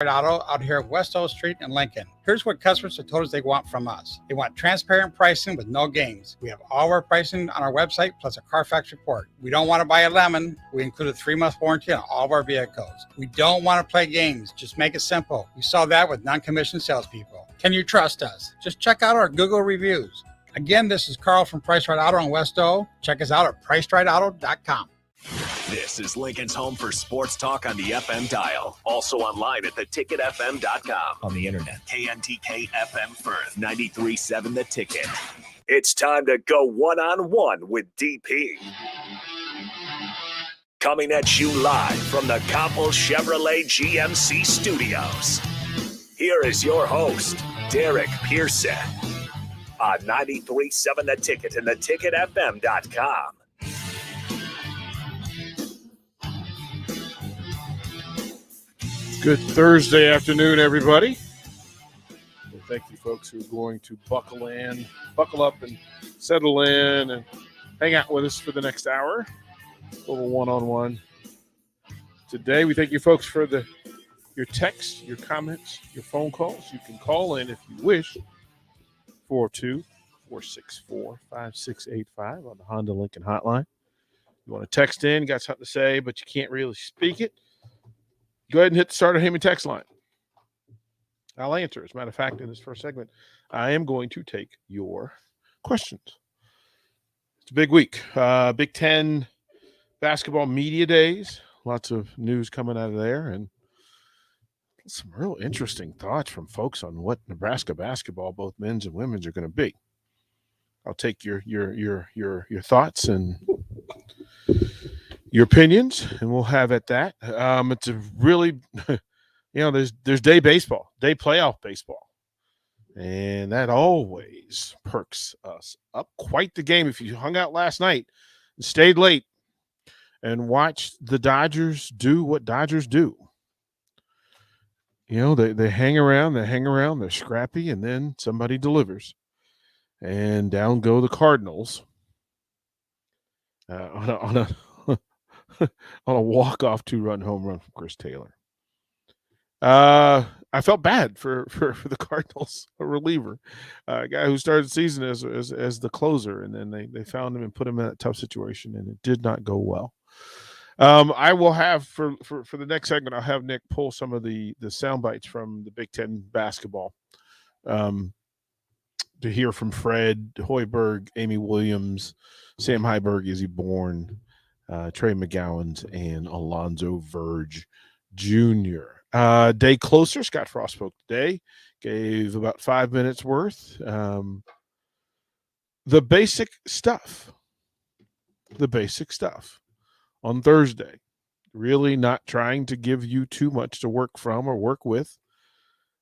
Auto out here at West O Street in Lincoln. Here's what customers have told us they want from us. They want transparent pricing with no games. We have all of our pricing on our website plus a Carfax report. We don't want to buy a lemon. We include a 3-month warranty on all of our vehicles. We don't want to play games. Just make it simple. You saw that with non-commissioned salespeople. Can you trust us? Just check out our Google reviews. Again, this is Carl from Price Right Auto in West O. Check us out at pricerightauto.com. This is Lincoln's home for sports talk on the FM dial. Also online at theticketfm.com. On the internet. KNTK FM Firth, 93.7 The Ticket. It's time to go one-on-one with DP. Coming at you live from the Coppel Chevrolet GMC studios. Here is your host, Derek Pearson. On 93.7 The Ticket and theticketfm.com. Good Thursday afternoon, everybody. Well, thank you, folks, who are going to buckle up and settle in and hang out with us for the next hour. A little one-on-one. Today, we thank you, folks, for your texts, your comments, your phone calls. You can call in if you wish. 424-645-5685 on the Honda Lincoln hotline. You want to text in, got something to say, but you can't really speak it. Go ahead and hit the Starter Heyman text line. I'll answer. As a matter of fact, in this first segment, I am going to take your questions. It's a big week. Big Ten basketball media days. Lots of news coming out of there, and some real interesting thoughts from folks on what Nebraska basketball, both men's and women's, are going to be. I'll take your thoughts and your opinions, and we'll have at that. It's a really, there's day playoff baseball, and that always perks us up. Quite the game. If you hung out last night and stayed late and watched the Dodgers do what Dodgers do, they hang around, they're scrappy, and then somebody delivers, and down go the Cardinals on a walk-off 2-run home run from Chris Taylor. I felt bad for the Cardinals, a reliever, a guy who started the season as the closer, and then they found him and put him in a tough situation, and it did not go well. I will have for the next segment, I'll have Nick pull some of the sound bites from the Big Ten basketball to hear from Fred Hoiberg, Amy Williams, Sam Heiberg, Izzy Bourne, Trey McGowan, and Alonzo Verge Jr. Day closer. Scott Frost spoke today. Gave about 5 minutes worth. The basic stuff. On Thursday. Really not trying to give you too much to work from or work with.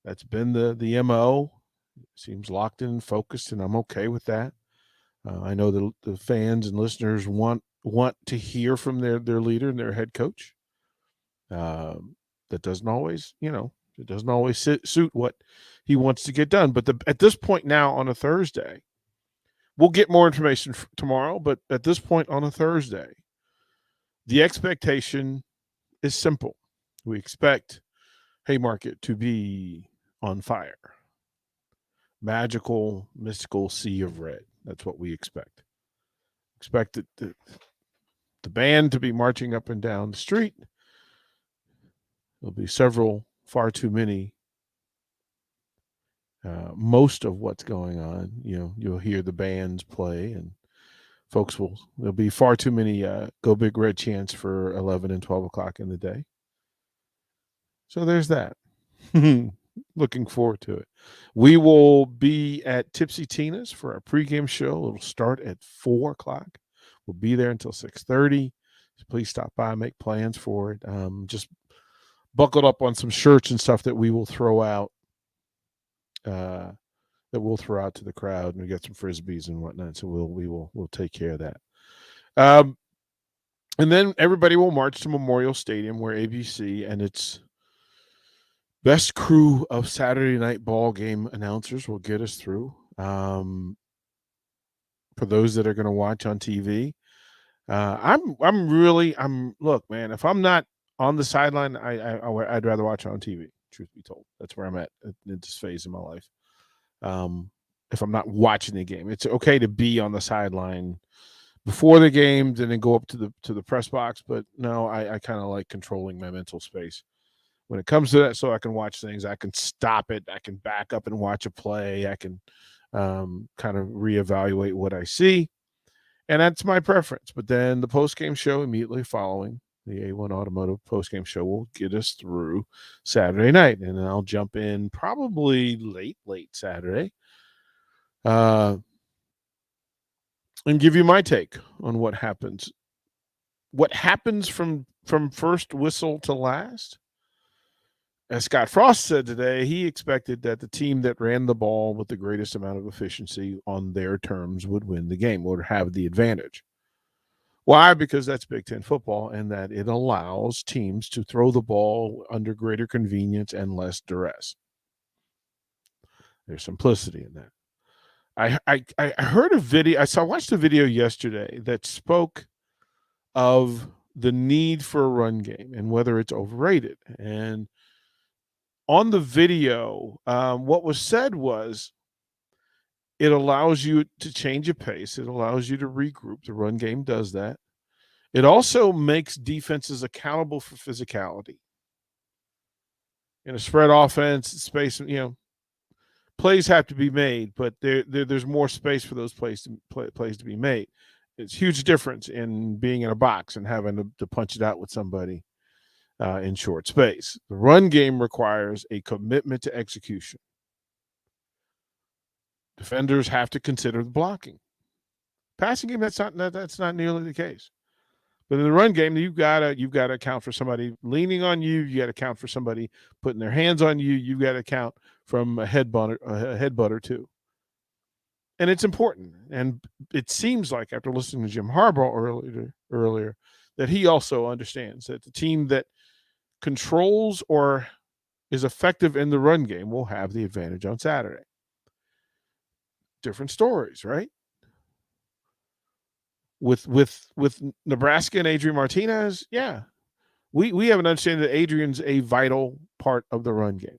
That's been the MO. Seems locked in and focused, and I'm okay with that. I know the fans and listeners want to hear from their leader and their head coach. That doesn't always, it doesn't always suit what he wants to get done. But at this point now on a Thursday, we'll get more information tomorrow. But at this point on a Thursday, the expectation is simple. We expect Haymarket to be on fire. Magical, mystical sea of red. That's what we expect. Expect the band to be marching up and down the street. There'll be far too many. Most of what's going on, you'll hear the bands play, and there'll be far too many Go Big Red chants for 11 and 12 o'clock in the day. So there's that. Looking forward to it. We will be at Tipsy Tina's for our pregame show. It'll start at 4 o'clock. We'll be there until 6:30. So please stop by and make plans for it. Just buckled up on some shirts and stuff that we will throw out. To the crowd, and we got some frisbees and whatnot. So we'll take care of that. And then everybody will march to Memorial Stadium, where ABC and its best crew of Saturday night ball game announcers will get us through. For those that are going to watch on TV, look, man, if I'm not on the sideline, I'd rather watch it on TV. truth be told. That's where I'm at in this phase of my life. If I'm not watching the game, it's okay to be on the sideline before the games and then go up to the press box. But no, I kind of like controlling my mental space when it comes to that, so I can watch things. I can stop it. I can back up and watch a play. I can kind of reevaluate what I see. And that's my preference. But then the post-game show immediately following, the A1 Automotive post-game show, will get us through Saturday night. And then I'll jump in probably late Saturday and give you my take on what happens. What happens from first whistle to last? As Scott Frost said today, he expected that the team that ran the ball with the greatest amount of efficiency on their terms would win the game, would have the advantage. Why? Because that's Big Ten football, and that it allows teams to throw the ball under greater convenience and less duress. There's simplicity in that. I heard a video. I watched a video yesterday that spoke of the need for a run game and whether it's overrated. And on the video, what was said was it allows you to change a pace. It allows you to regroup. The run game does that. It also makes defenses accountable for physicality. In a spread offense, space, plays have to be made, but there's more space for those plays to be made. It's a huge difference in being in a box and having to punch it out with somebody in short space. The run game requires a commitment to execution. Defenders have to consider the blocking. Passing game, that's not nearly the case. But in the run game, you've got to account for somebody leaning on you. You got to account for somebody putting their hands on you. You got to account from a headbutt or two. And it's important. And it seems like after listening to Jim Harbaugh earlier that he also understands that the team that controls or is effective in the run game will have the advantage on Saturday. Different stories, right? With Nebraska and Adrian Martinez, yeah. We have an understanding that Adrian's a vital part of the run game.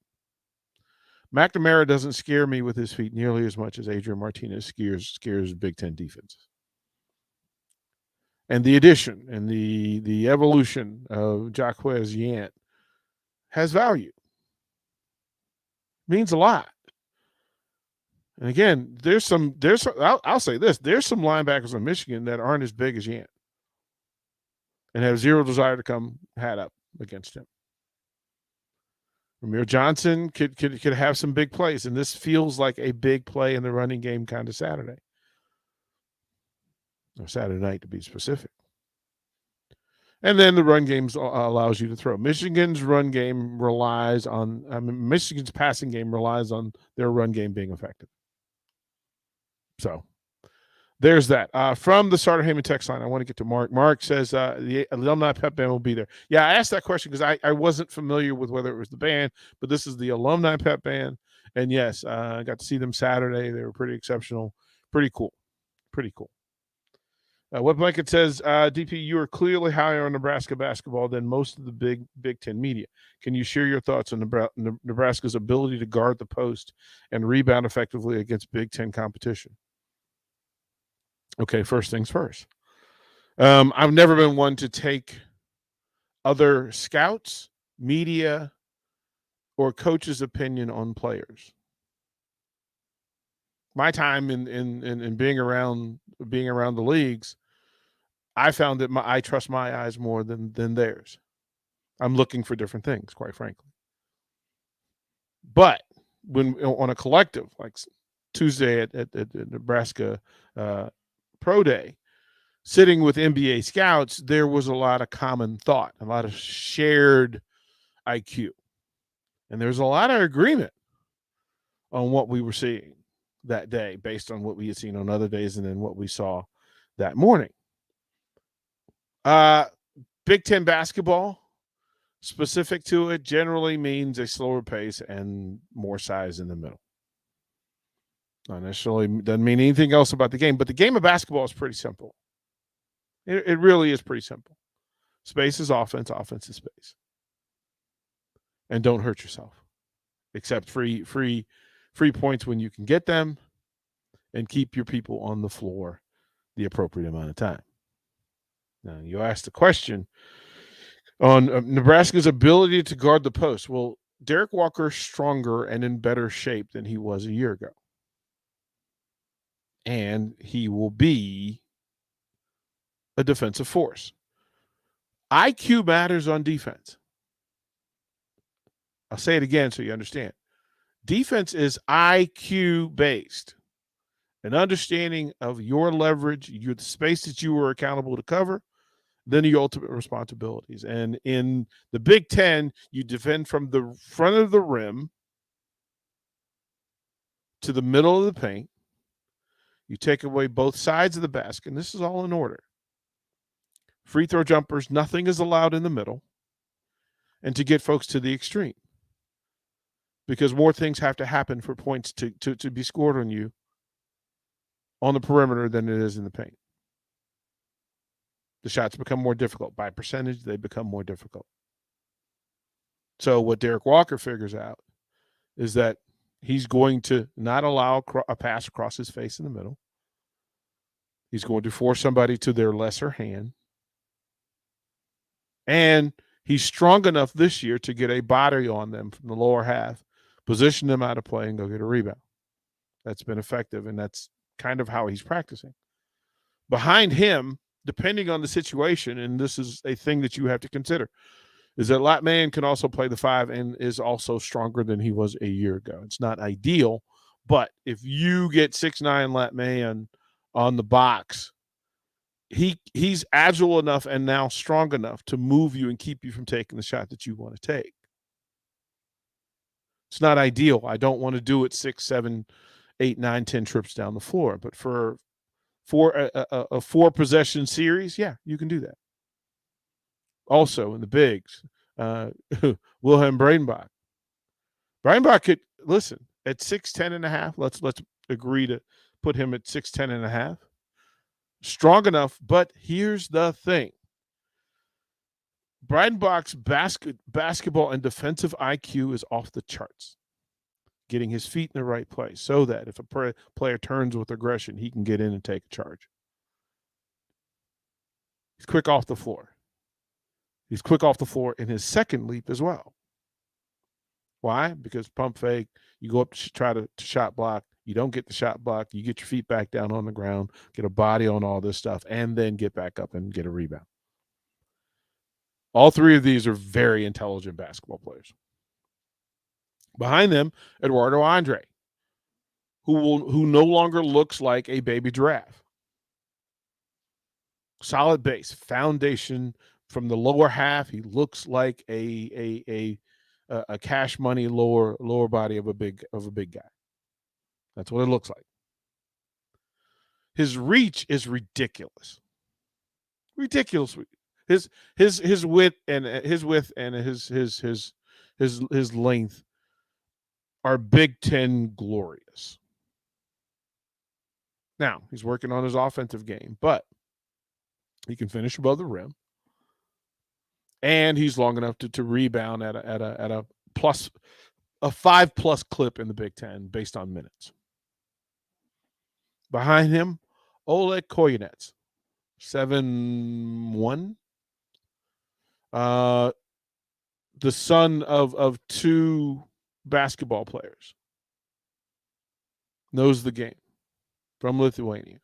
McNamara doesn't scare me with his feet nearly as much as Adrian Martinez scares Big Ten defenses. And the addition and the evolution of Jaquez Yant has value. Means a lot. And again, I'll say this, there's some linebackers in Michigan that aren't as big as Yant and have zero desire to come hat up against him. Ramir Johnson could have some big plays, and this feels like a big play in the running game kind of Saturday. Or Saturday night, to be specific. And then the run game allows you to throw. Michigan's passing game relies on their run game being effective. So there's that. From the Starter Heyman text line, I want to get to Mark. Mark says the alumni pep band will be there. Yeah, I asked that question because I wasn't familiar with whether it was the band, but this is the alumni pep band. And yes, I got to see them Saturday. They were pretty exceptional. Pretty cool. Wet Blanket says, DP, you are clearly higher on Nebraska basketball than most of the Big Ten media. Can you share your thoughts on Nebraska's ability to guard the post and rebound effectively against Big Ten competition? Okay, first things first. I've never been one to take other scouts, media, or coaches' opinion on players. My time in being around the leagues, I found that I trust my eyes more than theirs. I'm looking for different things, quite frankly. But when on a collective, like Tuesday at Nebraska Pro Day, sitting with NBA scouts, there was a lot of common thought, a lot of shared IQ. And there's a lot of agreement on what we were seeing that day based on what we had seen on other days and then what we saw that morning. Big Ten basketball, specific to it, generally means a slower pace and more size in the middle. Not necessarily doesn't mean anything else about the game, but the game of basketball is pretty simple. It really is pretty simple. Space is offense, offense is space. And don't hurt yourself. accept free points when you can get them, and keep your people on the floor the appropriate amount of time. Now, you asked the question on Nebraska's ability to guard the post. Well, Derek Walker's stronger and in better shape than he was a year ago. And he will be a defensive force. IQ matters on defense. I'll say it again so you understand. Defense is IQ based. An understanding of your leverage, the space that you are accountable to cover, then your ultimate responsibilities. And in the Big Ten, you defend from the front of the rim to the middle of the paint. You take away both sides of the basket, and this is all in order. Free throw jumpers, nothing is allowed in the middle, and to get folks to the extreme. Because more things have to happen for points to be scored on you on the perimeter than it is in the paint. The shots become more difficult. By percentage, they become more difficult. So what Derek Walker figures out is that he's going to not allow a pass across his face in the middle. He's going to force somebody to their lesser hand. And he's strong enough this year to get a body on them from the lower half, position them out of play, and go get a rebound. That's been effective, and that's kind of how he's practicing. Behind him, depending on the situation, and this is a thing that you have to consider, is that Lat Mayen can also play the 5 and is also stronger than he was a year ago. It's not ideal, but if you get 6'9" Lat Mayen on the box, he's agile enough and now strong enough to move you and keep you from taking the shot that you want to take. It's not ideal. I don't want to do it 6, 7, 8, 9, 10 trips down the floor, but for a 4-possession series, yeah, you can do that. Also in the bigs, Wilhelm Bradenbach. Bradenbach could, listen, at 6'10 and a half, let's agree to put him at 6'10 and a half. Strong enough, but here's the thing. Bradenbach's basketball and defensive IQ is off the charts. Getting his feet in the right place so that if a player turns with aggression, he can get in and take a charge. He's quick off the floor. He's quick off the floor in his second leap as well. Why? Because pump fake, you go up to try to shot block. You don't get the shot block. You get your feet back down on the ground, get a body on all this stuff, and then get back up and get a rebound. All three of these are very intelligent basketball players. Behind them, Eduardo Andre, who no longer looks like a baby giraffe. Solid base, foundation from the lower half. He looks like a cash money lower body of a big guy. That's what it looks like. His reach is ridiculous. Ridiculous. His width and his length are Big Ten glorious. Now, he's working on his offensive game, but he can finish above the rim. And he's long enough to rebound at a 5+ clip in the Big Ten based on minutes. Behind him, Oleg Koyenets, 7'1". The son of two basketball players. Knows the game. From Lithuania.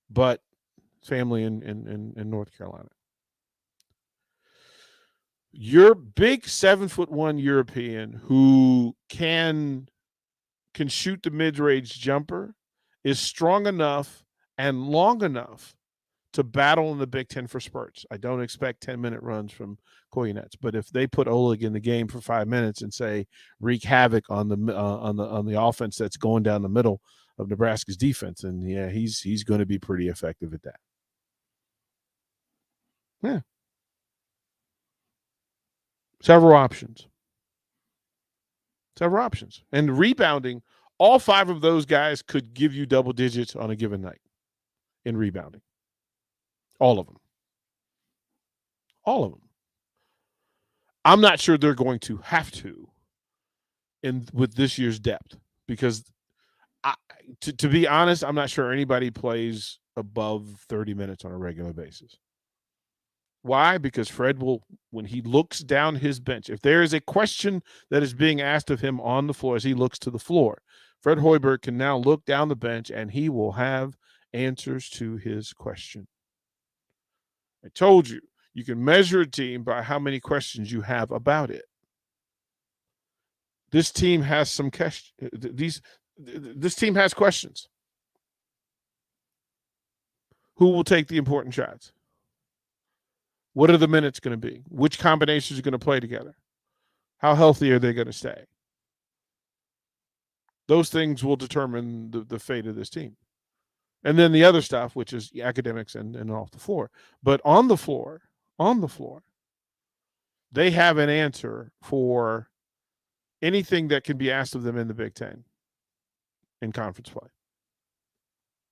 But family in North Carolina. Your big 7'1" European who can shoot the mid-range jumper is strong enough and long enough to battle in the Big Ten for spurts. I don't expect 10-minute runs from Koyenets, but if they put Oleg in the game for 5 minutes and say wreak havoc on the offense that's going down the middle of Nebraska's defense, and yeah, he's going to be pretty effective at that. Yeah. Several options. And rebounding, all 5 of those guys could give you double digits on a given night in rebounding. All of them. I'm not sure they're going to have to, with this year's depth, because to be honest, I'm not sure anybody plays above 30 minutes on a regular basis. Why? Because Fred will, when he looks down his bench, if there is a question that is being asked of him on the floor as he looks to the floor, Fred Hoiberg can now look down the bench and he will have answers to his question. I told you, you can measure a team by how many questions you have about it. This team has some questions. This team has questions. Who will take the important shots? What are the minutes going to be? Which combinations are going to play together? How healthy are they going to stay? Those things will determine the fate of this team. And then the other stuff, which is academics and off the floor. But on the floor, they have an answer for anything that can be asked of them in the Big Ten in conference play.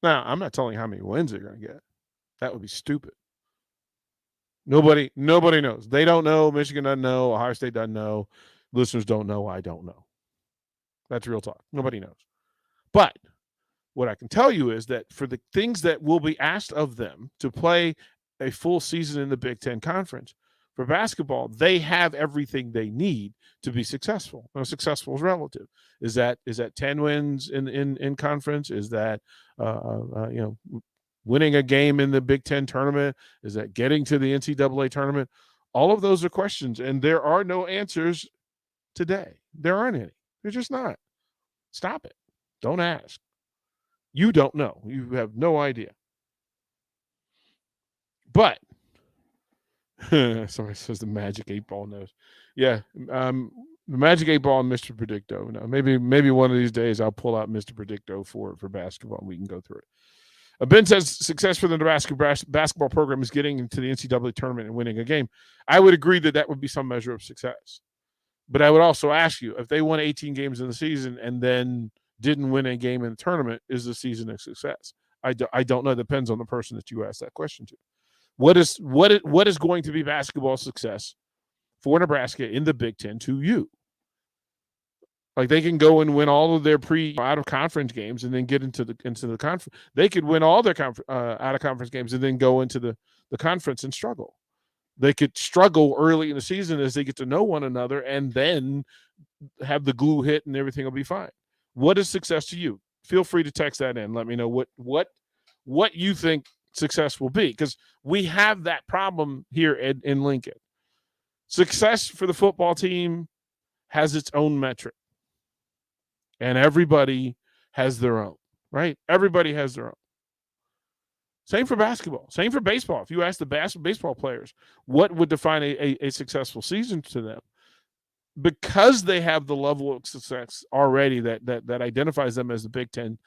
Now, I'm not telling you how many wins they're going to get. That would be stupid. Nobody knows. They don't know. Michigan doesn't know. Ohio State doesn't know. Listeners don't know. I don't know. That's real talk. Nobody knows. But what I can tell you is that for the things that will be asked of them to play a full season in the Big Ten Conference, for basketball, they have everything they need to be successful. Now, successful is relative. Is that 10 wins in conference? Is that winning a game in the Big Ten tournament? Is that getting to the NCAA tournament? All of those are questions, and there are no answers today. There aren't any. They're just not. Stop it. Don't ask. You don't know. You have no idea. But somebody says the Magic 8 Ball knows. Yeah, the Magic 8 Ball and Mr. Predicto. Now, maybe one of these days I'll pull out Mr. Predicto for basketball and we can go through it. Ben says success for the Nebraska basketball program is getting into the NCAA tournament and winning a game. I would agree that would be some measure of success. But I would also ask you, if they won 18 games in the season and then didn't win a game in the tournament, is the season a success? I don't know. It depends on the person that you ask that question to. What is going to be basketball success for Nebraska in the Big Ten to you? Like, they can go and win all of their out of conference games and then get into the conference. They could win all their out of conference games and then go into the conference and struggle. They could struggle early in the season as they get to know one another and then have the glue hit and everything will be fine. What is success to you? Feel free to text that in. Let me know what you think success will be, because we have that problem here in Lincoln. Success for the football team has its own metric, and everybody has their own, right? Everybody has their own. Same for basketball. Same for baseball. If you ask the baseball players what would define a successful season to them, because they have the level of success already that identifies them as the Big Ten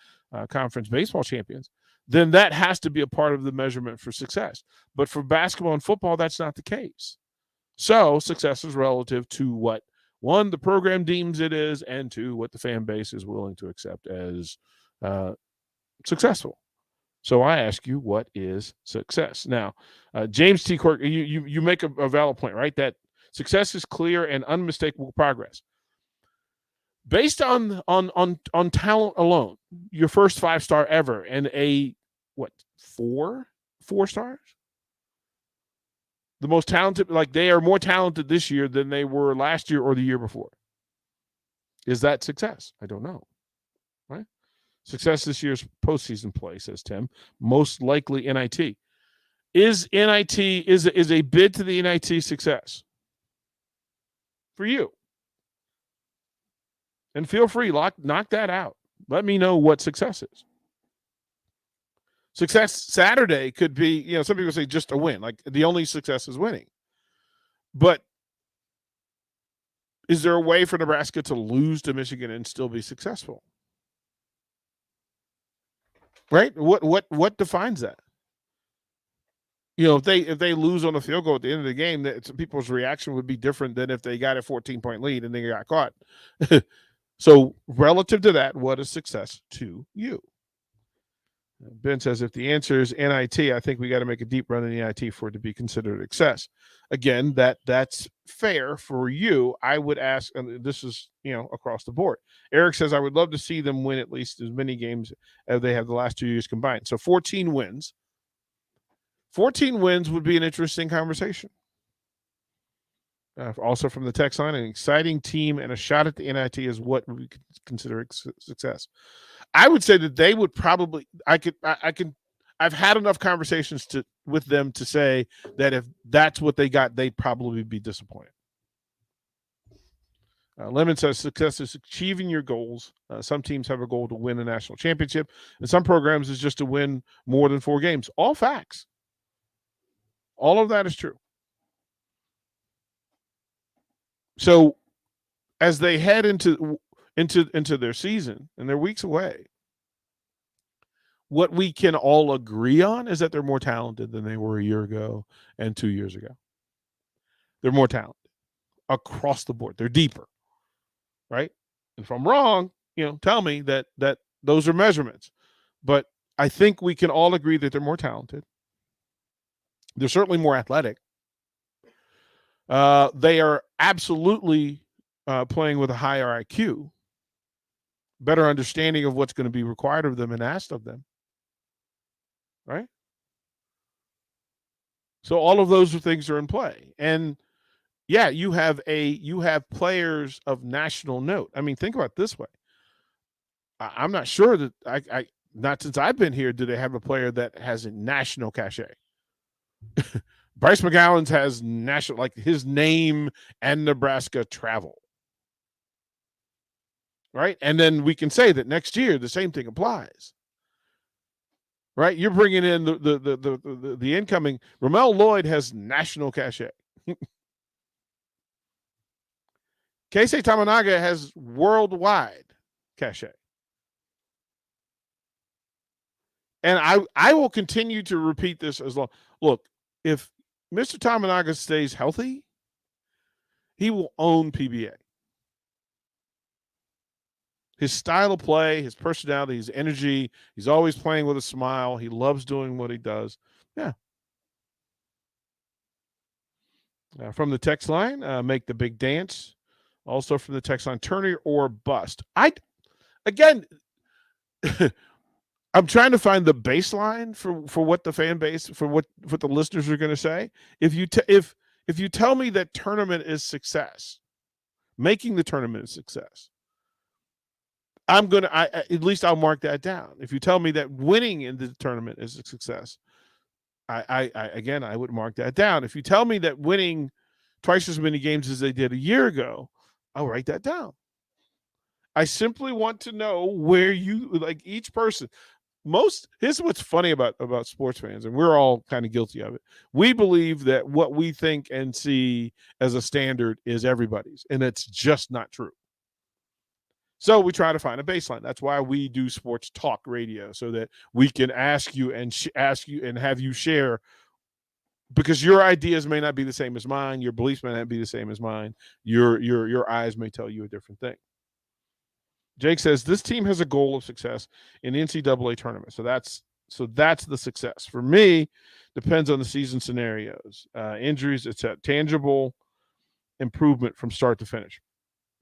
Conference baseball champions, then that has to be a part of the measurement for success. But for basketball and football, that's not the case. So success is relative to what, one, the program deems it is, and two, what the fan base is willing to accept as successful. So I ask you, what is success? Now, James T. Quirk, you make a valid point, right? That success is clear and unmistakable progress. Based on talent alone, your first 5-star ever and four stars? The most talented, like, they are more talented this year than they were last year or the year before. Is that success? I don't know. Right? Success this year's postseason play, says Tim. Most likely NIT. Is a bid to the NIT success for you? And feel free, knock that out. Let me know what success is. Success Saturday could be, some people say just a win. Like, the only success is winning. But is there a way for Nebraska to lose to Michigan and still be successful? Right? What defines that? If they lose on a field goal at the end of the game, that people's reaction would be different than if they got a 14-point lead and they got caught. So relative to that, what is success to you? Ben says, if the answer is NIT, I think we got to make a deep run in the NIT for it to be considered a success. Again, that's fair for you. I would ask, and this is, across the board. Eric says, I would love to see them win at least as many games as they have the last 2 years combined. So 14 wins. 14 wins would be an interesting conversation. Also from the text line, an exciting team and a shot at the NIT is what we consider success. I would say that they would probably, I've had enough conversations with them to say that if that's what they got, they'd probably be disappointed. Lemon says success is achieving your goals. Some teams have a goal to win a national championship, and some programs is just to win more than 4 games. All facts. All of that is true. So as they head into their season, and they're weeks away, what we can all agree on is that they're more talented than they were a year ago and 2 years ago. They're more talented across the board. They're deeper, right? If I'm wrong, tell me that those are measurements. But I think we can all agree that they're more talented. They're certainly more athletic. They are absolutely playing with a higher IQ, better understanding of what's going to be required of them and asked of them, right? So all of those things are in play. And yeah, you have players of national note. I mean, think about it this way. I'm not sure that I not since I've been here, do they have a player that has a national cachet? Bryce McGowan's has national, like his name and Nebraska travel. Right? And then we can say that next year the same thing applies. Right? You're bringing in the incoming. Ramel Lloyd has national cachet. Keisei Tamanaga has worldwide cachet. And I will continue to repeat this as long. Look, if Mr. Tamanaga stays healthy, he will own PBA. His style of play, his personality, his energy, he's always playing with a smile. He loves doing what he does. Yeah. From the text line, make the big dance. Also from the text line, Turner or bust. Again, I'm trying to find the baseline for what the fan base, for what the listeners are going to say. If you tell me that tournament is success, making the tournament is success, at least I'll mark that down. If you tell me that winning in the tournament is a success, I would mark that down. If you tell me that winning twice as many games as they did a year ago, I'll write that down. I simply want to know where you, like, each person. Here's what's funny about sports fans, and we're all kind of guilty of it. We believe that what we think and see as a standard is everybody's, and it's just not true. So we try to find a baseline. That's why we do sports talk radio, so that we can ask you and have you share, because your ideas may not be the same as mine, your beliefs may not be the same as mine, your eyes may tell you a different thing. Jake says this team has a goal of success in the NCAA tournament. So that's the success. For me, depends on the season scenarios, injuries, it's a tangible improvement from start to finish.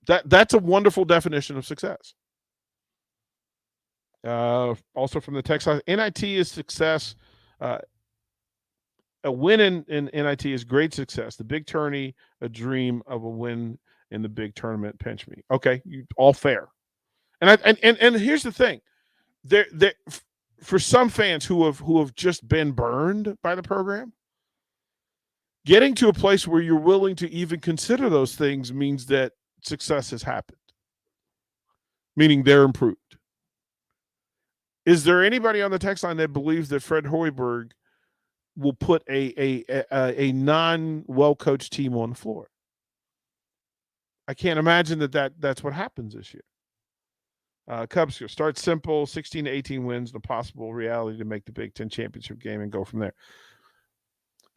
That's a wonderful definition of success. Also from the text line, NIT is success. A win in NIT is great success. The big tourney, a dream of a win in the big tournament. Pinch me. Okay, all fair. And here's the thing, there for some fans who have just been burned by the program, getting to a place where you're willing to even consider those things means that success has happened, meaning they're improved. Is there anybody on the text line that believes that Fred Hoiberg will put a non-well-coached team on the floor? I can't imagine that's what happens this year. Cubs start simple, 16 to 18 wins, the possible reality to make the Big Ten championship game and go from there.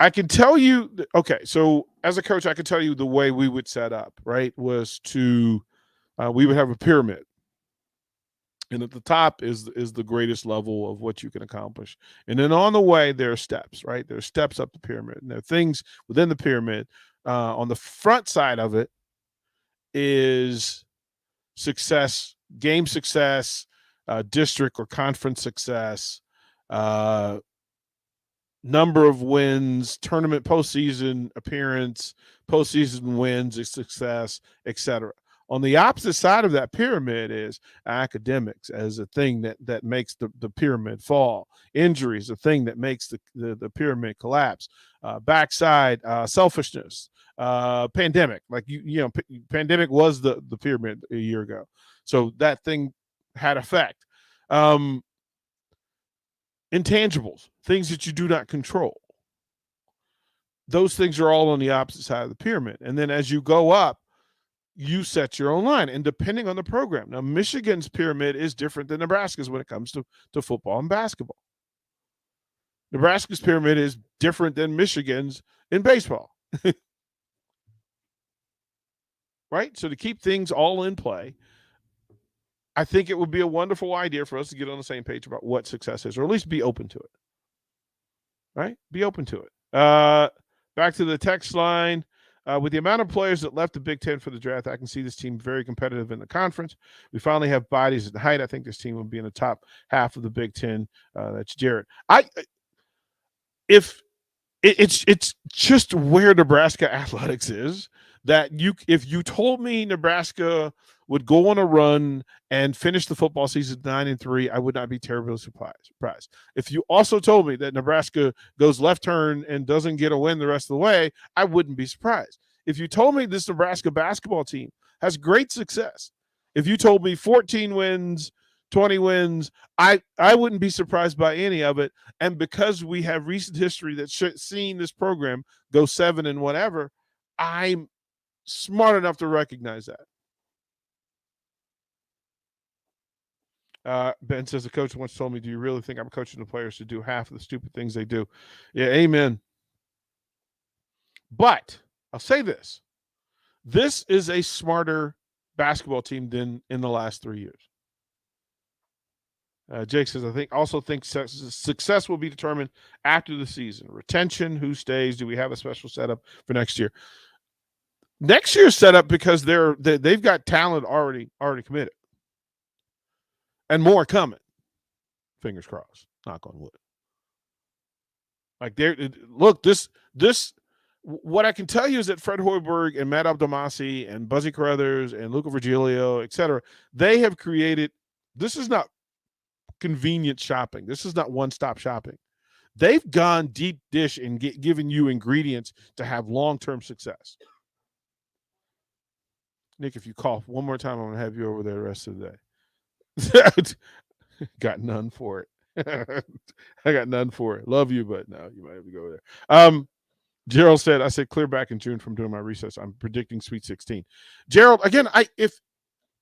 I can tell you, okay, so as a coach, I can tell you the way we would set up, right, was to we would have a pyramid. And at the top is the greatest level of what you can accomplish. And then on the way, there are steps, right? There are steps up the pyramid. And there are things within the pyramid. On the front side of it is success, game success, district or conference success, number of wins, tournament postseason appearance, postseason wins, success, etc. On the opposite side of that pyramid is academics as a thing that makes the pyramid fall. Injuries, a thing that makes the pyramid collapse. Backside, selfishness. Pandemic, like pandemic was the pyramid a year ago, so that thing had effect. Intangibles, things that you do not control. Those things are all on the opposite side of the pyramid. And then as you go up, you set your own line. And depending on the program. Now, Michigan's pyramid is different than Nebraska's when it comes to football and basketball. Nebraska's pyramid is different than Michigan's in baseball. Right? So to keep things all in play, I think it would be a wonderful idea for us to get on the same page about what success is, or at least be open to it. Right? Be open to it. Back to the text line. With the amount of players that left the Big Ten for the draft, I can see this team very competitive in the conference. We finally have bodies at height. I think this team will be in the top half of the Big Ten. That's Jared. It's just where Nebraska athletics is. That if you told me Nebraska would go on a run and finish the football season 9-3, I would not be terribly surprised. If you also told me that Nebraska goes left turn and doesn't get a win the rest of the way, I wouldn't be surprised. If you told me this Nebraska basketball team has great success, if you told me 14 wins, 20 wins, I wouldn't be surprised by any of it. And because we have recent history that's seen this program go 7 and whatever, I'm smart enough to recognize that. Ben says, the coach once told me, do you really think I'm coaching the players to do half of the stupid things they do? Yeah, amen. But I'll say this. This is a smarter basketball team than in the last 3 years. Jake says, I also think success will be determined after the season. Retention, who stays, do we have a special setup for next year? Next year's set up because they've got talent already committed, and more coming. Fingers crossed. Knock on wood. Like this. What I can tell you is that Fred Hoiberg and Matt Abdelmassi and Buzzy Carruthers and Luca Virgilio, etc., they have created. This is not convenient shopping. This is not one-stop shopping. They've gone deep dish and given you ingredients to have long-term success. Nick, if you cough one more time, I'm going to have you over there the rest of the day. Got none for it. I got none for it. Love you, but no, you might have to go over there. Gerald said, I said clear back in June from doing my research. I'm predicting Sweet 16. Gerald, again,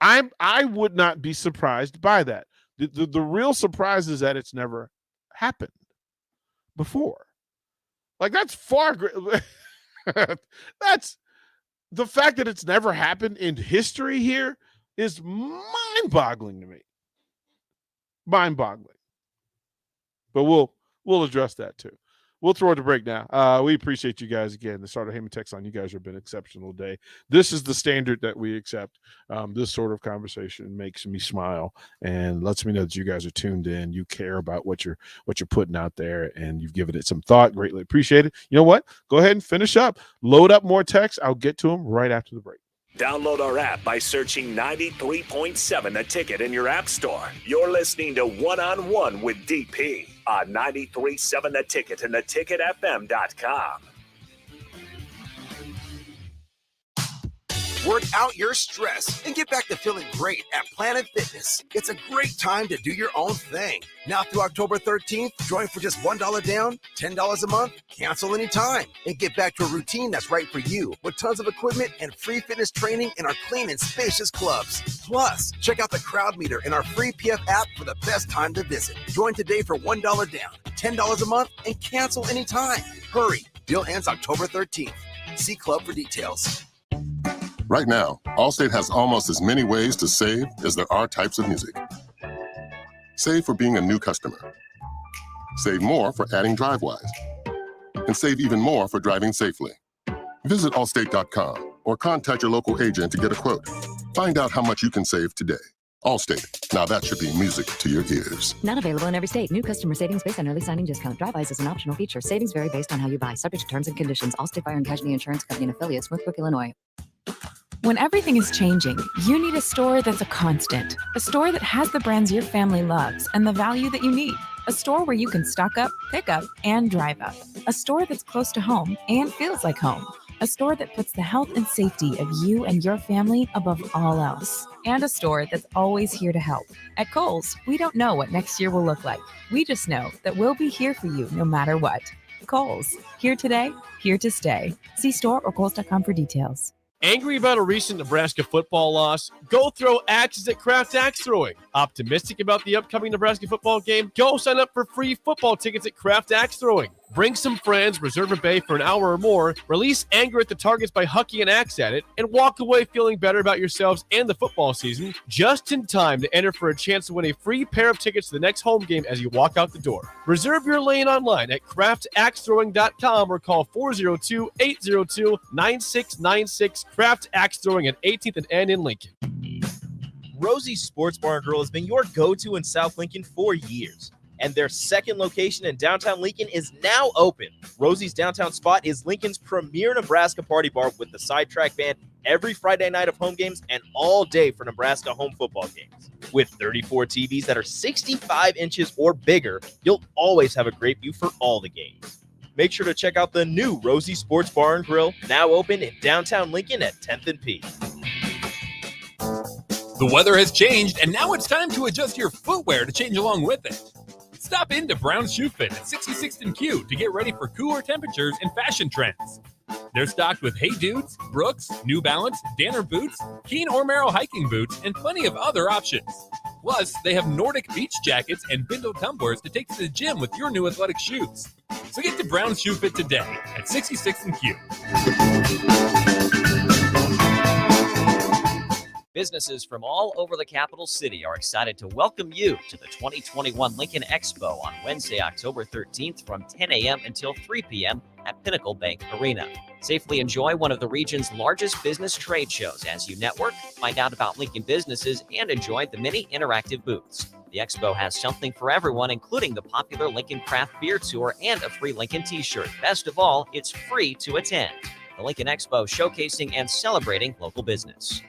I would not be surprised by that. The real surprise is that it's never happened before. Like, that's far great. That's the fact that it's never happened in history here is mind-boggling to me. Mind-boggling. But we'll address that too. We'll throw it to break now. We appreciate you guys again. The Starter Heyman text line, you guys have been exceptional today. This is the standard that we accept. This sort of conversation makes me smile and lets me know that you guys are tuned in. You care about what you're putting out there, and you've given it some thought. Greatly appreciate it. You know what? Go ahead and finish up. Load up more texts. I'll get to them right after the break. Download our app by searching 93.7 The Ticket in your app store. You're listening to One-on-One with DP on 93.7 The Ticket and theticketfm.com. Work out your stress and get back to feeling great at Planet Fitness. It's a great time to do your own thing. Now through October 13th, join for just $1 down, $10 a month, cancel anytime, and get back to a routine that's right for you with tons of equipment and free fitness training in our clean and spacious clubs. Plus, check out the crowd meter in our free PF app for the best time to visit. Join today for $1 down, $10 a month, and cancel anytime. Hurry, deal ends October 13th. See club for details. Right now, Allstate has almost as many ways to save as there are types of music. Save for being a new customer. Save more for adding DriveWise. And save even more for driving safely. Visit Allstate.com or contact your local agent to get a quote. Find out how much you can save today. Allstate. Now that should be music to your ears. Not available in every state. New customer savings based on early signing discount. DriveWise is an optional feature. Savings vary based on how you buy. Subject to terms and conditions. Allstate Fire and Casualty Insurance Company and affiliates, Smithbrook, Illinois. When everything is changing, you need a store that's a constant. A store that has the brands your family loves and the value that you need. A store where you can stock up, pick up, and drive up. A store that's close to home and feels like home. A store that puts the health and safety of you and your family above all else. And a store that's always here to help. At Kohl's, we don't know what next year will look like. We just know that we'll be here for you no matter what. Kohl's, here today, here to stay. See store or Kohls.com for details. Angry about a recent Nebraska football loss? Go throw axes at Kraft Axe Throwing. Optimistic about the upcoming Nebraska football game? Go sign up for free football tickets at Kraft Axe Throwing. Bring some friends, reserve a bay for an hour or more, release anger at the targets by hucking an axe at it, and walk away feeling better about yourselves and the football season just in time to enter for a chance to win a free pair of tickets to the next home game as you walk out the door. Reserve your lane online at craftaxethrowing.com or call 402-802-9696. Kraft Axe Throwing at 18th and N in Lincoln. Rosie's Sports Bar and Grill has been your go-to in South Lincoln for years. And their second location in downtown Lincoln is now open. Rosie's downtown spot is Lincoln's premier Nebraska party bar with the sidetrack band every Friday night of home games and all day for Nebraska home football games. With 34 TVs that are 65 inches or bigger, you'll always have a great view for all the games. Make sure to check out the new Rosie Sports Bar and Grill, now open in downtown Lincoln at 10th and P. The weather has changed, and now it's time to adjust your footwear to change along with it. Stop into Brown's Shoe Fit at 66th and Q to get ready for cooler temperatures and fashion trends. They're stocked with Hey Dudes, Brooks, New Balance, Danner boots, Keen or Merrill hiking boots, and plenty of other options. Plus, they have Nordic beach jackets and Bindle tumblers to take to the gym with your new athletic shoes. So get to Brown's Shoe Fit today at 66th and Q. Businesses from all over the capital city are excited to welcome you to the 2021 Lincoln Expo on Wednesday, October 13th from 10 a.m. until 3 p.m. at Pinnacle Bank Arena. Safely enjoy one of the region's largest business trade shows as you network, find out about Lincoln businesses, and enjoy the many interactive booths. The Expo has something for everyone, including the popular Lincoln Craft Beer Tour and a free Lincoln t-shirt. Best of all, it's free to attend. The Lincoln Expo, showcasing and celebrating local business.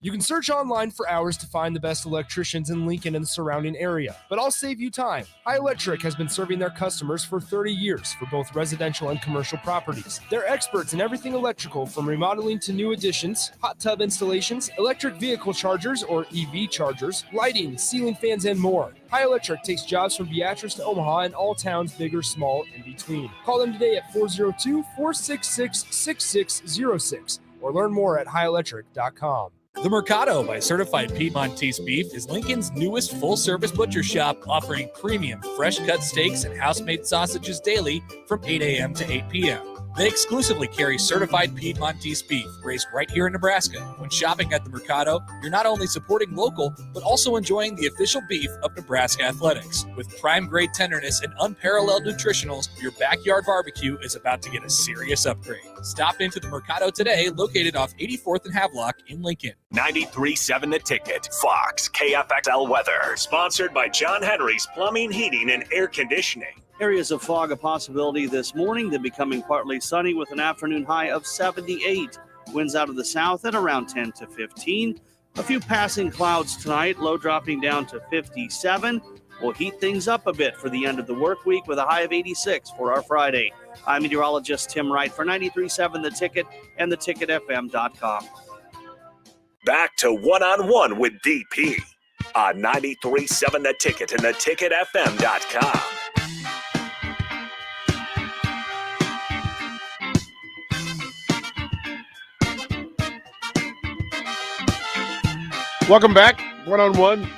You can search online for hours to find the best electricians in Lincoln and the surrounding area, but I'll save you time. High Electric has been serving their customers for 30 years for both residential and commercial properties. They're experts in everything electrical, from remodeling to new additions, hot tub installations, electric vehicle chargers or EV chargers, lighting, ceiling fans, and more. High Electric takes jobs from Beatrice to Omaha and all towns, big or small, in between. Call them today at 402-466-6606 or learn more at highelectric.com. The Mercado by Certified Piedmontese Beef is Lincoln's newest full-service butcher shop, offering premium fresh-cut steaks and house-made sausages daily from 8 a.m. to 8 p.m. They exclusively carry certified Piedmontese beef raised right here in Nebraska. When shopping at the Mercado, you're not only supporting local, but also enjoying the official beef of Nebraska athletics. With prime-grade tenderness and unparalleled nutritionals, your backyard barbecue is about to get a serious upgrade. Stop into the Mercado today, located off 84th and Havelock in Lincoln. 93.7 The Ticket, Fox, KFXL weather. Sponsored by John Henry's Plumbing, Heating, and Air Conditioning. Areas of fog a possibility this morning, then becoming partly sunny with an afternoon high of 78. Winds out of the south at around 10 to 15. A few passing clouds tonight, low dropping down to 57. We'll heat things up a bit for the end of the work week with a high of 86 for our Friday. I'm meteorologist Tim Wright for 93.7 The Ticket and theticketfm.com. Back to one-on-one with DP on 93.7 The Ticket and theticketfm.com. Welcome back, one-on-one,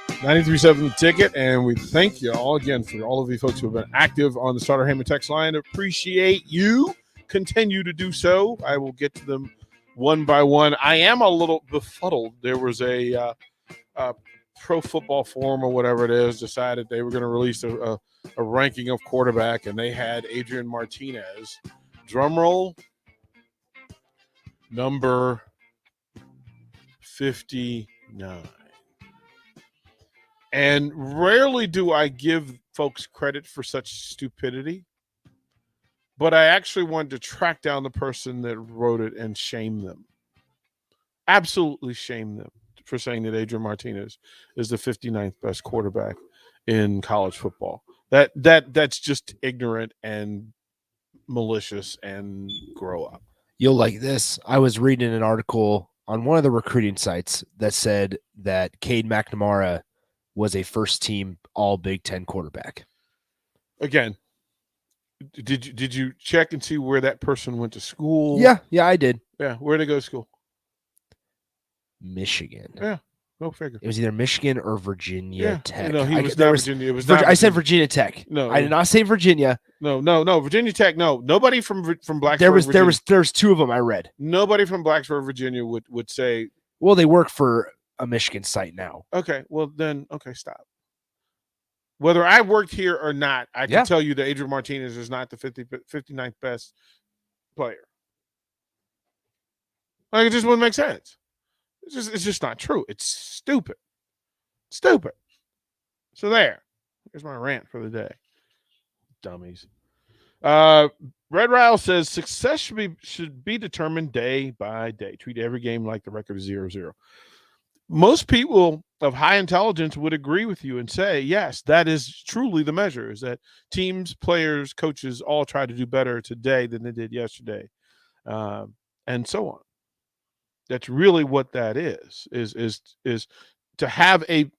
93.7 The Ticket, and we thank you all again for all of you folks who have been active on the Starter Heyman text line. Appreciate you. Continue to do so. I will get to them one by one. I am a little befuddled. There was a Pro Football Forum or whatever it is decided they were going to release a ranking of quarterback, and they had Adrian Martinez, drum roll, number 59. And rarely do I give folks credit for such stupidity, but I actually wanted to track down the person that wrote it and shame them. Absolutely shame them for saying that Adrian Martinez is the 59th best quarterback in college football. That's just ignorant and malicious, and grow up. You'll like this. I was reading an article on one of the recruiting sites that said that Cade McNamara was a first-team All Big Ten quarterback. Again, did you check and see where that person went to school? Yeah, I did. Yeah, where'd they go to school? Michigan. Yeah, go figure. It was either Michigan or Virginia Tech. No, he was not Virginia. It was not I said Virginia Tech. No, I did not say Virginia. No, Virginia Tech. No, nobody from Blacksburg. There's two of them I read. Nobody from Blacksburg, Virginia would say. Well, they work for a Michigan site now. Okay, well then, stop. Whether I worked here or not, I can tell you that Adrian Martinez is not the 59th best player. Like, it just wouldn't make sense. It's just not true. It's stupid. Stupid. So there. Here's my rant for the day. Dummies. Red Ryle says success should be determined day by day. Treat every game like the record is 0-0. Most people of high intelligence would agree with you and say, yes, that is truly the measure, is that teams, players, coaches all try to do better today than they did yesterday, and so on. That's really what that is to have to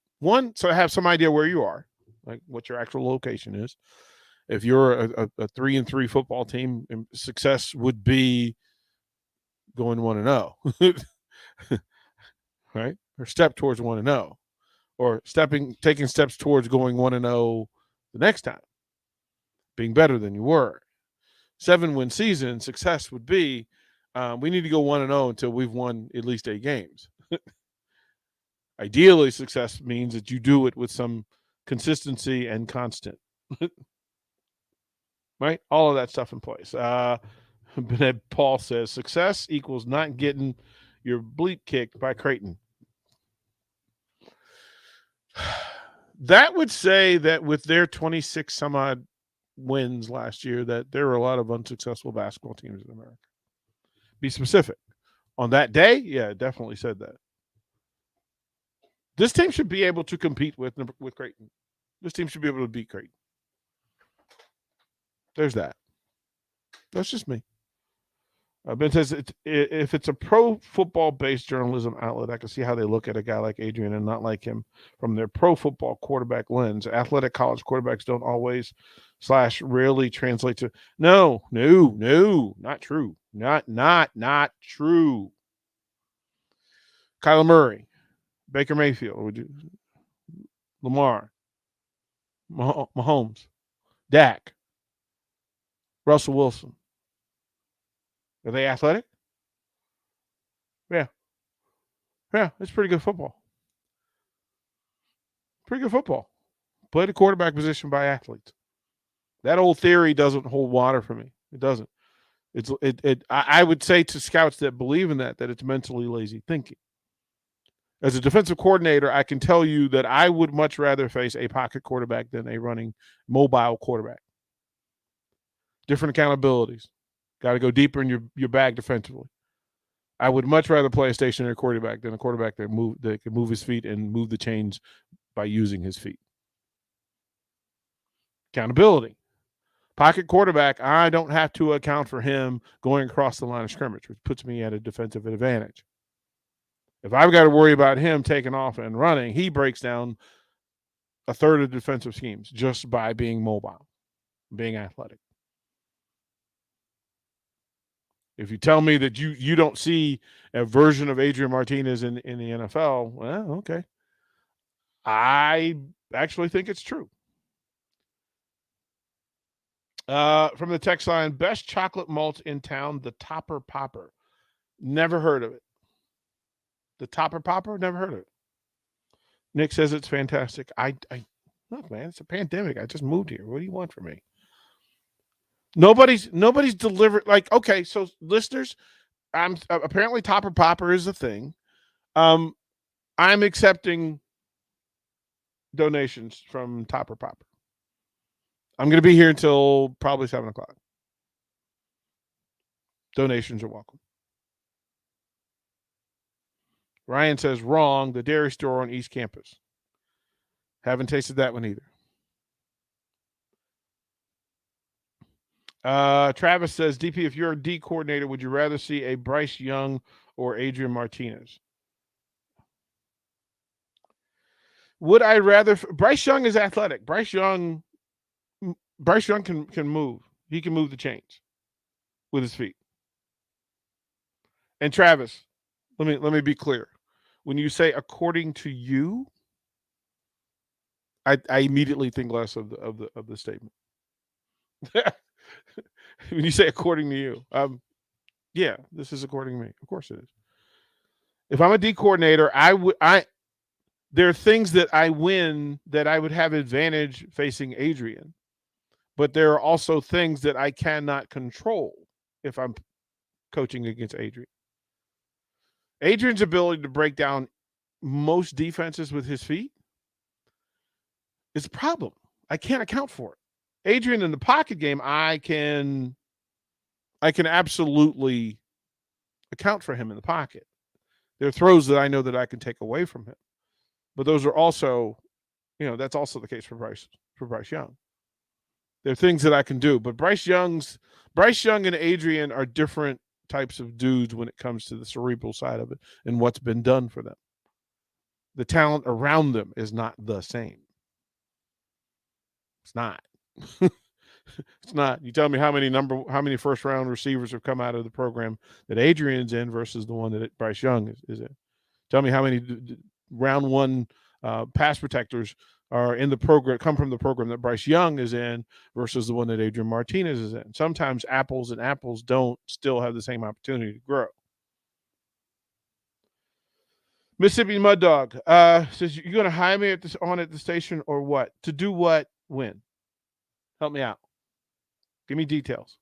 have some idea where you are, like what your actual location is. If you're a 3-3 football team, success would be going 1-0, right? Or step towards 1-0, or taking steps towards going 1-0 the next time, being better than you were. 7-win season success would be we need to go 1-0 until we've won at least 8 games. Ideally, success means that you do it with some consistency and constant. Right? All of that stuff in place. Paul says success equals not getting your bleep kicked by Creighton. That would say that with their 26 some odd wins last year, that there were a lot of unsuccessful basketball teams in America. Be specific. On that day, yeah, it definitely said that. This team should be able to compete with Creighton. This team should be able to beat Creighton. There's that. That's just me. Ben says if it's a pro football-based journalism outlet, I can see how they look at a guy like Adrian and not like him from their pro football quarterback lens. Athletic college quarterbacks don't always / rarely translate to no, not true. Not true. Kyler Murray, Baker Mayfield, Lamar, Mahomes, Dak, Russell Wilson. Are they athletic? Yeah. Yeah, it's pretty good football. Pretty good football. Play the quarterback position by athletes. That old theory doesn't hold water for me. It doesn't. I would say to scouts that believe in that it's mentally lazy thinking. As a defensive coordinator, I can tell you that I would much rather face a pocket quarterback than a running mobile quarterback. Different accountabilities. Got to go deeper in your bag defensively. I would much rather play a stationary quarterback than a quarterback that can move his feet and move the chains by using his feet. Accountability. Pocket quarterback, I don't have to account for him going across the line of scrimmage, which puts me at a defensive advantage. If I've got to worry about him taking off and running, he breaks down a third of defensive schemes just by being mobile, being athletic. If you tell me that you don't see a version of Adrian Martinez in the NFL, well, okay. I actually think it's true. From the text line, best chocolate malt in town, the Topper Popper. Never heard of it. The Topper Popper? Never heard of it. Nick says it's fantastic. I look, man, it's a pandemic. I just moved here. What do you want from me? Nobody's delivered. Like, okay, so listeners, I'm apparently Topper Popper is a thing. I'm accepting donations from Topper Popper. I'm going to be here until probably 7:00. Donations are welcome. Ryan says wrong. The dairy store on East Campus. Haven't tasted that one either. Travis says, DP, if you're a D coordinator, would you rather see a Bryce Young or Adrian Martinez? Would I rather? Bryce Young is athletic. Bryce Young can move. He can move the chains with his feet. And Travis, let me be clear. When you say according to you, I immediately think less of the statement. When you say according to you, yeah, this is according to me. Of course it is. If I'm a D coordinator, there are things that I win that I would have advantage facing Adrian, but there are also things that I cannot control if I'm coaching against Adrian. Adrian's ability to break down most defenses with his feet is a problem. I can't account for it. Adrian in the pocket game, I can absolutely account for him in the pocket. There are throws that I know that I can take away from him. But those are also, that's also the case for Bryce Young. There are things that I can do, but Bryce Young and Adrian are different types of dudes when it comes to the cerebral side of it and what's been done for them. The talent around them is not the same. It's not. It's not. You tell me how many first round receivers have come out of the program that Adrian's in versus the one that Bryce Young is in. Tell me how many round one pass protectors are in the program, come from the program that Bryce Young is in versus the one that Adrian Martinez is in. Sometimes apples and apples don't still have the same opportunity to grow. Mississippi Mud Dog says, you're going to hire me at the station or what? To do what? When? Help me out. Give me details.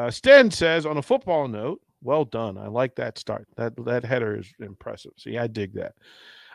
Sten says, on a football note, well done. I like that start. That header is impressive. See, I dig that.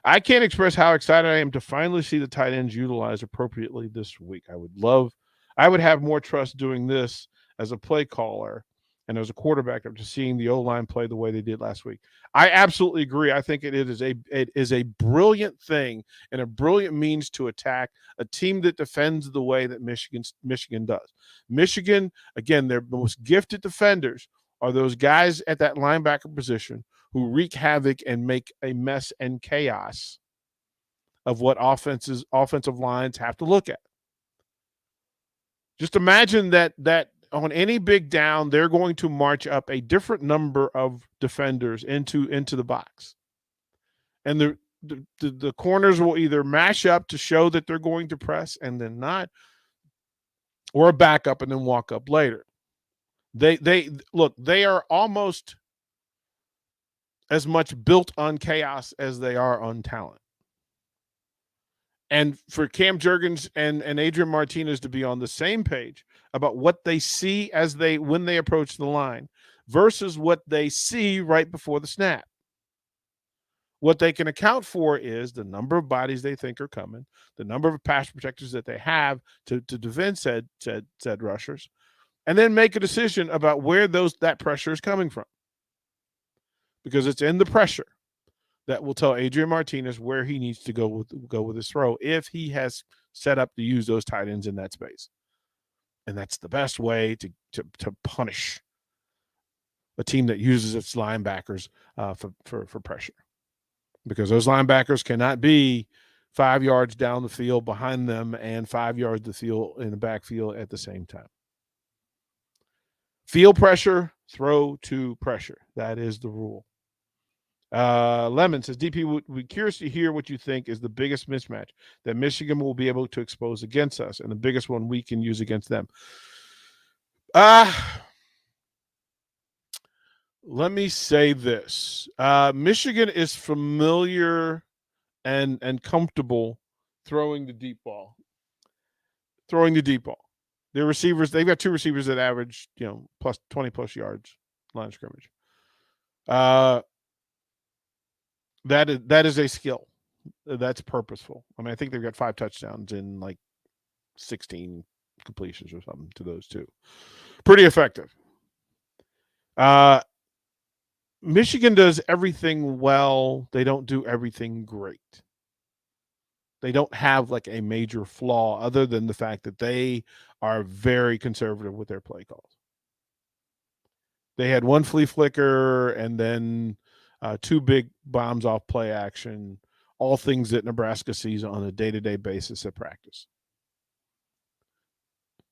I can't express how excited I am to finally see the tight ends utilized appropriately this week. I would have more trust doing this as a play caller and as a quarterback after seeing the O-line play the way they did last week. I absolutely agree. I think it is a brilliant thing and a brilliant means to attack a team that defends the way that Michigan does. Michigan, again, their most gifted defenders are those guys at that linebacker position who wreak havoc and make a mess and chaos of what offensive lines have to look at. Just imagine that on any big down, they're going to march up a different number of defenders into the box. And the corners will either mash up to show that they're going to press and then not, or back up and then walk up later. They are almost as much built on chaos as they are on talent. And for Cam Jurgens and Adrian Martinez to be on the same page about what they see when they approach the line versus what they see right before the snap. What they can account for is the number of bodies they think are coming, the number of pass protectors that they have to defend said rushers, and then make a decision about where that pressure is coming from. Because it's in the pressure that will tell Adrian Martinez where he needs to go with his throw if he has set up to use those tight ends in that space. And that's the best way to punish a team that uses its linebackers for pressure. Because those linebackers cannot be 5 yards down the field behind them and 5 yards the field in the backfield at the same time. Field pressure, throw to pressure. That is the rule. Lemon says, DP, would be curious to hear what you think is the biggest mismatch that Michigan will be able to expose against us and the biggest one we can use against them. Let me say this. Michigan is familiar and comfortable throwing the deep ball. Their receivers, they've got two receivers that average, plus 20 plus yards line of scrimmage. That is a skill. That's purposeful. I mean, I think they've got 5 touchdowns in like 16 completions or something to those two. Pretty effective. Michigan does everything well. They don't do everything great. They don't have like a major flaw other than the fact that they are very conservative with their play calls. They had one flea flicker and then 2 big bombs off play action, all things that Nebraska sees on a day-to-day basis at practice.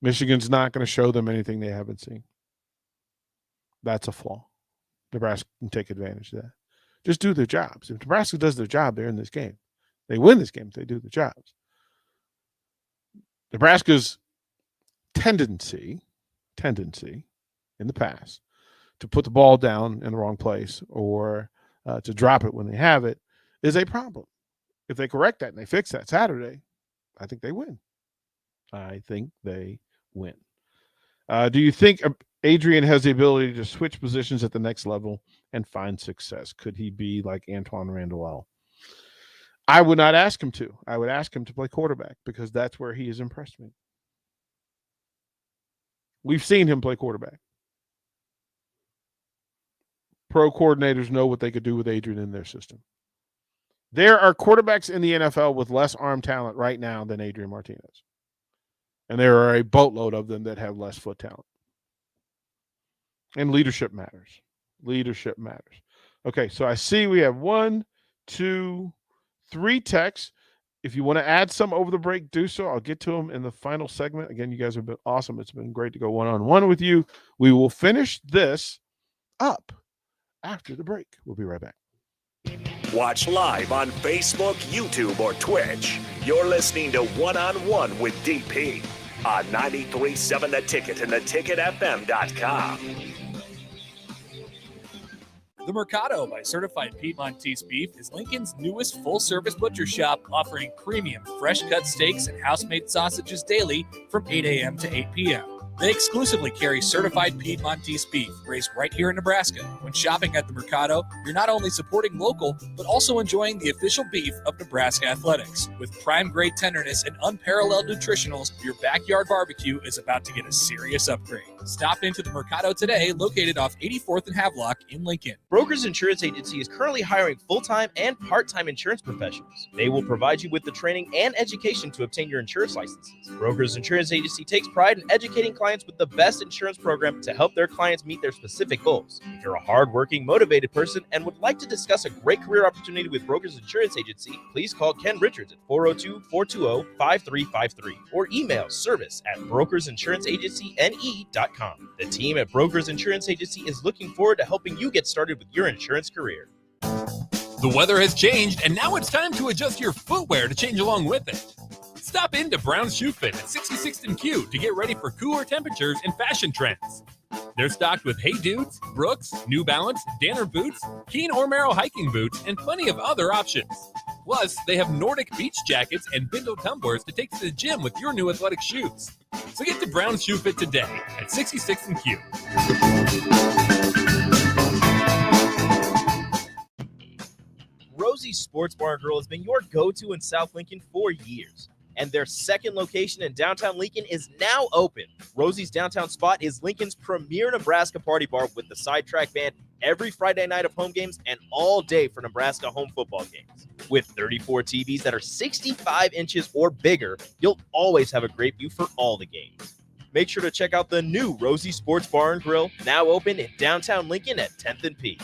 Michigan's not going to show them anything they haven't seen. That's a flaw. Nebraska can take advantage of that. Just do their jobs. If Nebraska does their job, they're in this game. They win this game if they do their jobs. Nebraska's tendency in the past to put the ball down in the wrong place or to drop it when they have it is a problem. If they correct that and they fix that Saturday, I think they win. Do you think Adrian has the ability to switch positions at the next level and find success? Could he be like Antoine Randall? I would not ask him to. I would ask him to play quarterback because that's where he has impressed me. We've seen him play quarterback. Pro coordinators know what they could do with Adrian in their system. There are quarterbacks in the NFL with less arm talent right now than Adrian Martinez. And there are a boatload of them that have less foot talent. And leadership matters. Okay, so I see we have 1, 2, 3 texts. If you want to add some over the break, do so. I'll get to them in the final segment. Again, you guys have been awesome. It's been great to go one-on-one with you. We will finish this up after the break. We'll be right back. Watch live on Facebook, YouTube, or Twitch. You're listening to One-on-One with DP on 93.7 The Ticket and theticketfm.com. The Mercado by Certified Piedmontese Beef is Lincoln's newest full-service butcher shop, offering premium fresh-cut steaks and house-made sausages daily from 8 a.m. to 8 p.m. They exclusively carry certified Piedmontese beef raised right here in Nebraska. When shopping at the Mercado, you're not only supporting local, but also enjoying the official beef of Nebraska Athletics. With prime-grade tenderness and unparalleled nutritionals, your backyard barbecue is about to get a serious upgrade. Stop into the Mercado today, located off 84th and Havelock in Lincoln. Brokers Insurance Agency is currently hiring full-time and part-time insurance professionals. They will provide you with the training and education to obtain your insurance licenses. Brokers Insurance Agency takes pride in educating clients with the best insurance program to help their clients meet their specific goals. If you're a hardworking, motivated person and would like to discuss a great career opportunity with Brokers Insurance Agency, please call Ken Richards at 402-420-5353 or email service@brokersinsuranceagencyne.com. The team at Brokers Insurance Agency is looking forward to helping you get started with your insurance career. The weather has changed, and now it's time to adjust your footwear to change along with it. Stop into Brown's Shoe Fit at 66th and Q to get ready for cooler temperatures and fashion trends. They're stocked with Hey Dudes, Brooks, New Balance, Danner boots, Keen or Merrill hiking boots, and plenty of other options. Plus, they have Nordic beach jackets and bindle tumblers to take to the gym with your new athletic shoes. So get to Brown's Shoe Fit today at 66th and Q. Rosie's Sports Bar and Grill has been your go-to in South Lincoln for years, and their second location in downtown Lincoln is now open. Rosie's downtown spot is Lincoln's premier Nebraska party bar with the sidetrack band every Friday night of home games and all day for Nebraska home football games. With 34 TVs that are 65 inches or bigger, you'll always have a great view for all the games. Make sure to check out the new Rosie Sports Bar and Grill, now open in downtown Lincoln at 10th and P.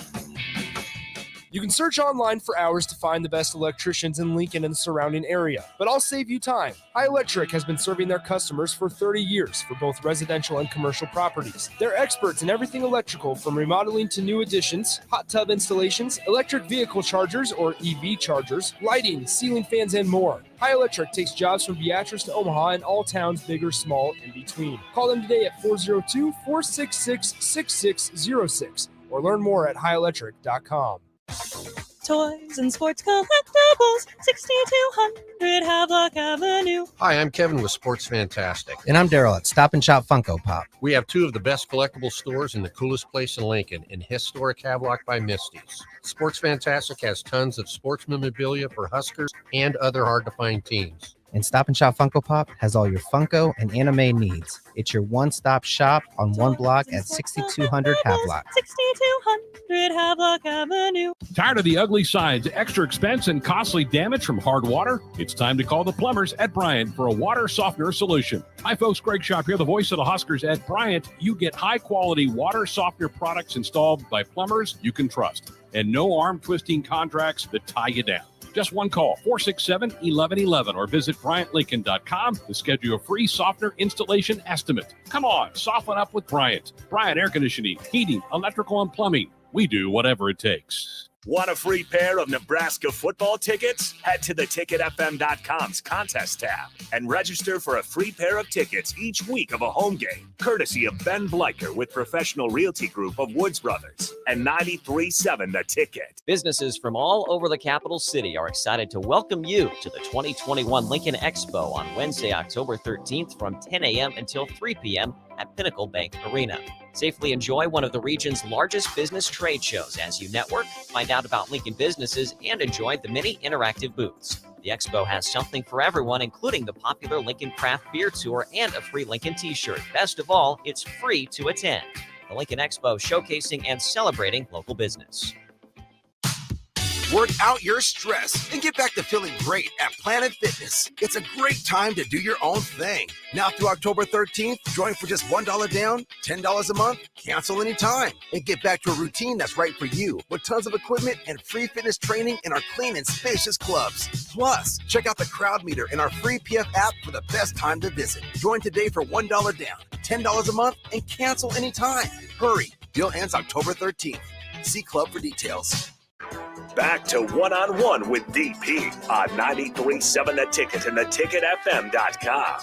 You can search online for hours to find the best electricians in Lincoln and the surrounding area, but I'll save you time. High Electric has been serving their customers for 30 years for both residential and commercial properties. They're experts in everything electrical, from remodeling to new additions, hot tub installations, electric vehicle chargers or EV chargers, lighting, ceiling fans, and more. High Electric takes jobs from Beatrice to Omaha and all towns, big or small, in between. Call them today at 402-466-6606. or learn more at highelectric.com. Toys and sports collectibles, 6200 Havelock Avenue. Hi, I'm Kevin with Sports Fantastic. And I'm Daryl at Stop and Shop Funko Pop. We have two of the best collectible stores in the coolest place in Lincoln, in historic Havelock by Misty's. Sports Fantastic has tons of sports memorabilia for Huskers and other hard-to-find teams. And Stop and Shop Funko Pop has all your Funko and anime needs. It's your one-stop shop on one block at 6200 Havelock. 6200 Havelock Avenue. Tired of the ugly sides, extra expense, and costly damage from hard water? It's time to call the plumbers at Bryant for a water softener solution. Hi, folks. Greg Shop here, the voice of the Huskers. At Bryant, you get high-quality water softener products installed by plumbers you can trust, and no arm-twisting contracts that tie you down. Just one call, 467-1111, or visit BryantLincoln.com to schedule your free softener installation estimate. Come on, soften up with Bryant. Bryant Air Conditioning, Heating, Electrical, and Plumbing. We do whatever it takes. Want a free pair of Nebraska football tickets? Head to theticketfm.com's contest tab and register for a free pair of tickets each week of a home game, courtesy of Ben Bleicher with Professional Realty Group of Woods Brothers and 93.7 The Ticket. Businesses from all over the capital city are excited to welcome you to the 2021 Lincoln Expo on Wednesday, October 13th from 10 a.m. until 3 p.m. at Pinnacle Bank Arena. Safely enjoy one of the region's largest business trade shows as you network, find out about Lincoln businesses, and enjoy the many interactive booths. The expo has something for everyone, including the popular Lincoln Craft Beer Tour and a free Lincoln t-shirt. Best of all, it's free to attend. The Lincoln Expo, showcasing and celebrating local business. Work out your stress and get back to feeling great at Planet Fitness. It's a great time to do your own thing. Now through October 13th, join for just $1 down, $10 a month, cancel anytime, and get back to a routine that's right for you with tons of equipment and free fitness training in our clean and spacious clubs. Plus, check out the crowd meter in our free PF app for the best time to visit. Join today for $1 down, $10 a month, and cancel anytime. Hurry, deal ends October 13th. See club for details. Back to one-on-one with DP on 93.7 The Ticket and theticketfm.com.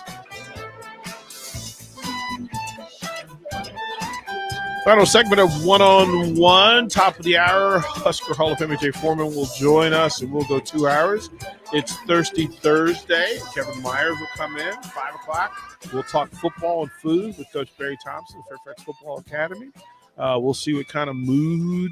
Final segment of one-on-one, top of the hour. Husker Hall of Famer Jay Foreman will join us, and we'll go 2 hours. It's Thirsty Thursday. Kevin Myers will come in, 5 o'clock. We'll talk football and food with Coach Barry Thompson, Fairfax Football Academy. We'll see what kind of mood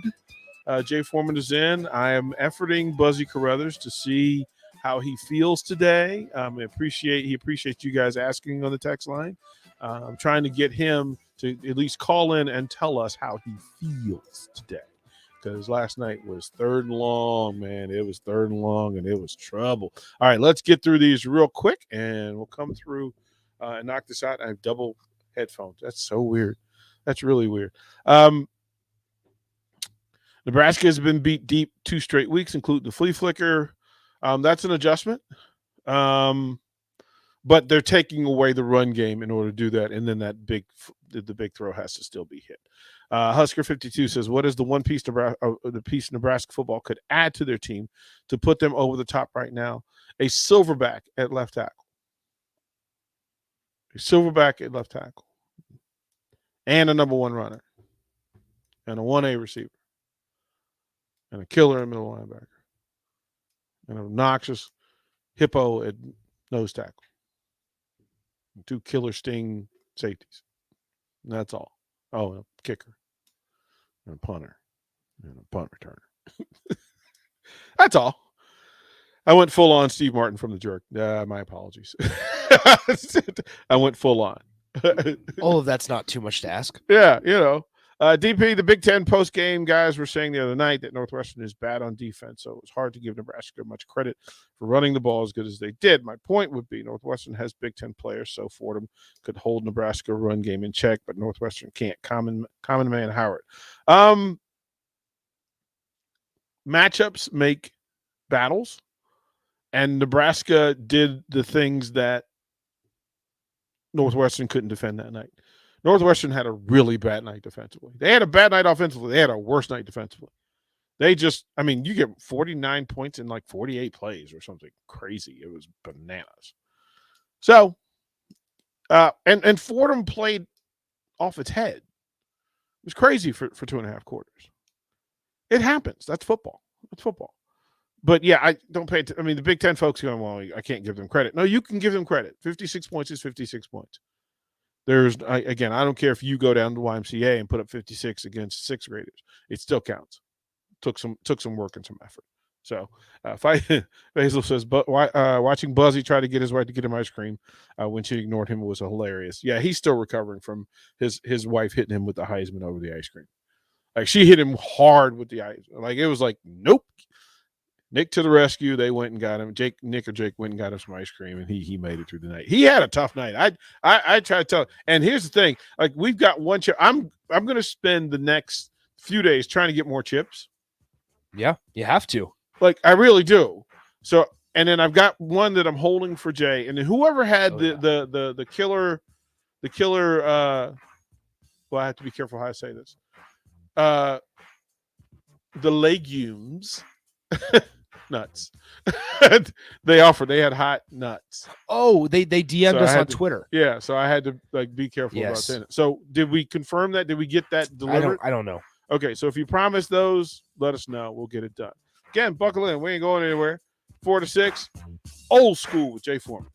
Jay Foreman is in. I am efforting Buzzy Carruthers to see how he feels today. He appreciates you guys asking on the text line. I'm trying to get him to at least call in and tell us how he feels today. Because last night was third and long, man. It was third and long, and it was trouble. All right, let's get through these real quick, and we'll come through and knock this out. I have double headphones. That's so weird. That's really weird. Nebraska has been beat deep 2 straight weeks, including the flea flicker. That's an adjustment. But they're taking away the run game in order to do that, and then the big throw has to still be hit. Husker 52 says, what is the one piece Nebraska football could add to their team to put them over the top right now? A silverback at left tackle. And a number 1 runner. And a 1A receiver. And a killer in middle linebacker. And an obnoxious hippo at nose tackle. And 2 killer sting safeties. And that's all. Oh, and a kicker. And a punter. And a punt returner. That's all. I went full on Steve Martin from the Jerk. My apologies. I went full on. All of that's not too much to ask. Yeah, DP, the Big Ten post-game guys were saying the other night that Northwestern is bad on defense, so it was hard to give Nebraska much credit for running the ball as good as they did. My point would be Northwestern has Big Ten players, so Fordham could hold Nebraska run game in check, but Northwestern can't. Common man Howard. Matchups make battles, and Nebraska did the things that Northwestern couldn't defend that night. Northwestern had a really bad night defensively. They had a bad night offensively. They had a worse night defensively. They just, you get 49 points in like 48 plays or something crazy. It was bananas. So, and Fordham played off its head. was crazy for 2.5 quarters. It happens. That's football. That's football. But yeah, I don't pay. I mean, the Big Ten folks going, well, I can't give them credit. No, you can give them credit. 56 points is 56 points. Again, I don't care if you go down to YMCA and put up 56 against sixth graders. It still counts. Took some work and some effort. So, Basil says, but watching Buzzy try to get his wife to get him ice cream when she ignored him was hilarious. Yeah, he's still recovering from his wife hitting him with the Heisman over the ice cream. Like, she hit him hard with the ice. Like, it was like, nope. Nick to the rescue. They went and got him. Nick went and got him some ice cream, and he made it through the night. He had a tough night. I try to tell. And here's the thing: like, we've got one chip. I'm going to spend the next few days trying to get more chips. Yeah, you have to. Like, I really do. So, and then I've got one that I'm holding for Jay, and then whoever had the killer. Well, I have to be careful how I say this. The legumes. Nuts. They had hot nuts. Oh, they DM'd us on Twitter. Yeah, so I had to be careful about saying it. So did we confirm that? Did we get that delivered? I don't know. Okay, so if you promise those, let us know. We'll get it done. Again, buckle in. We ain't going anywhere. 4 to 6. Old school with Jay Foreman.